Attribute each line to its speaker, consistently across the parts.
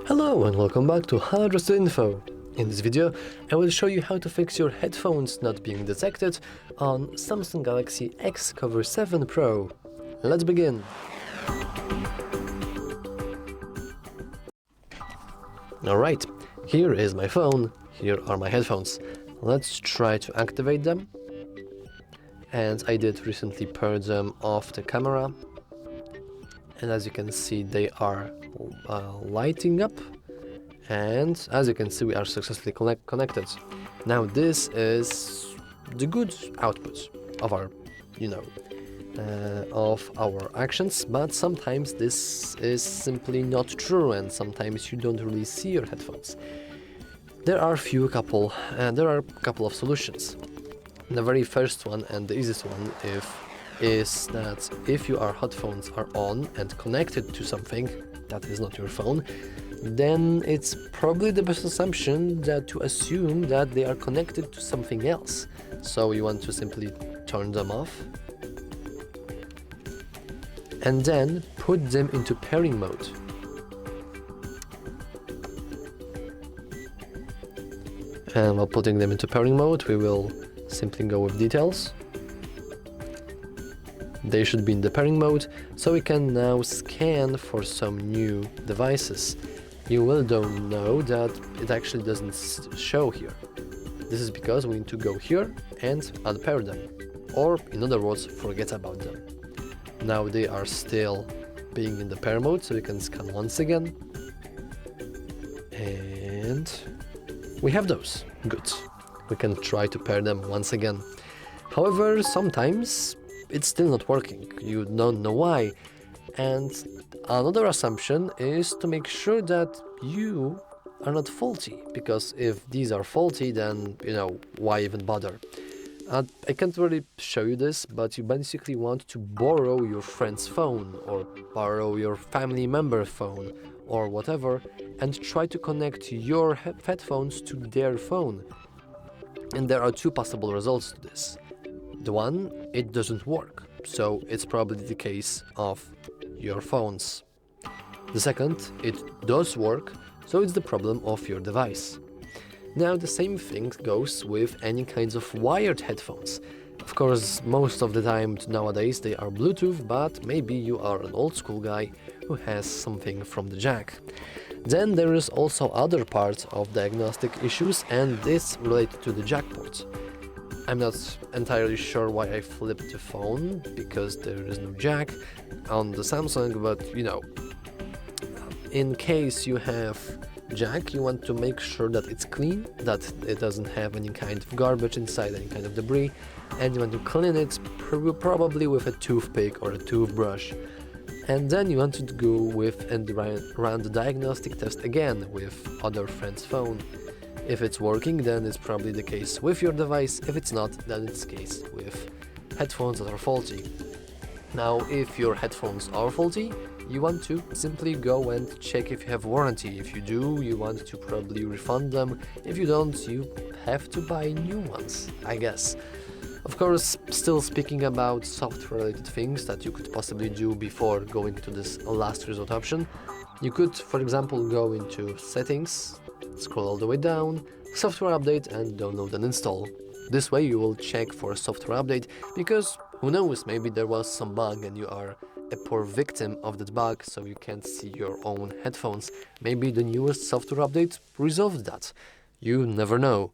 Speaker 1: Hello and welcome back to HardReset.Info. In this video, I will show you how to fix your headphones not being detected on Samsung Galaxy XCover7 Pro. Let's begin. Alright, here is my phone, here are my headphones. Let's try to activate them. And I did recently pair them off the camera. And as you can see, they are lighting up, and as you can see, we are successfully connected. Now this is the good output of our of our actions, but sometimes this is simply not true, and sometimes you don't really see your headphones. There are a couple of solutions. The very first one and the easiest one is that if your headphones are on and connected to something that is not your phone, then it's probably the best assumption to assume that they are connected to something else. So you want to simply turn them off and then put them into pairing mode. And while putting them into pairing mode, we will simply go with details. They should be in the pairing mode, so we can now scan for some new devices. You will though know that it actually doesn't show here. This is because we need to go here and unpair them, or in other words, forget about them. Now they are still being in the pair mode, so we can scan once again. And we have those. Good. We can try to pair them once again. However, sometimes it's still not working. You don't know why. And another assumption is to make sure that you are not faulty, because if these are faulty, then why even bother? I can't really show you this, but you basically want to borrow your friend's phone or borrow your family member's phone or whatever and try to connect your headphones to their phone. And there are two possible results to this. The one, it doesn't work, so it's probably the case of your phones. The second, it does work, so it's the problem of your device. Now the same thing goes with any kinds of wired headphones. Of course, most of the time nowadays they are Bluetooth, but maybe you are an old school guy who has something from the jack. Then there is also other parts of diagnostic issues, and this related to the jack ports. I'm not entirely sure why I flipped the phone, because there is no jack on the Samsung, but in case you have jack, you want to make sure that it's clean, that it doesn't have any kind of garbage inside, any kind of debris, and you want to clean it probably with a toothpick or a toothbrush. And then you want to go with and run the diagnostic test again with other friend's phone. If it's working, then it's probably the case with your device. If it's not, then it's the case with headphones that are faulty. Now, if your headphones are faulty, you want to simply go and check if you have warranty. If you do, you want to probably refund them. If you don't, you have to buy new ones, I guess. Of course, still speaking about software-related things that you could possibly do before going to this last resort option, you could, for example, go into Settings, scroll all the way down, Software Update, and Download and Install. This way you will check for a software update, because who knows, maybe there was some bug and you are a poor victim of that bug, so you can't see your own headphones. Maybe the newest software update resolved that. You never know.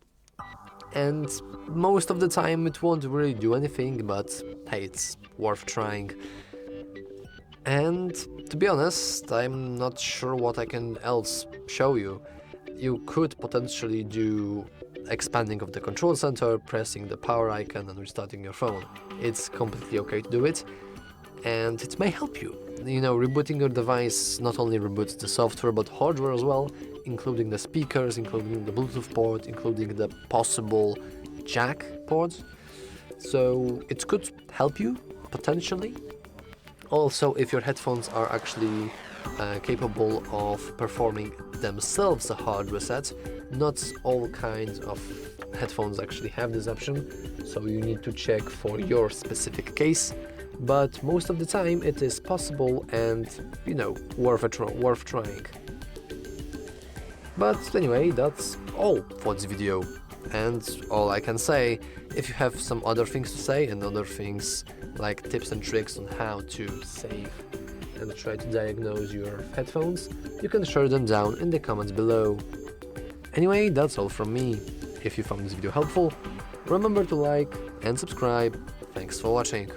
Speaker 1: And most of the time it won't really do anything, but hey, it's worth trying. And to be honest, I'm not sure what I can else show you. You could potentially do expanding of the control center, pressing the power icon and restarting your phone. It's completely okay to do it, and it may help you. Rebooting your device not only reboots the software but hardware as well, including the speakers, including the Bluetooth port, including the possible jack port. So it could help you, potentially. Also, if your headphones are actually capable of performing themselves a hard reset, not all kinds of headphones actually have this option, so you need to check for your specific case. But most of the time it is possible and, worth trying. But anyway, that's all for this video. And all I can say, if you have some other things to say and other things like tips and tricks on how to save and try to diagnose your headphones, you can share them down in the comments below. Anyway, that's all from me. If you found this video helpful, remember to like and subscribe. Thanks for watching.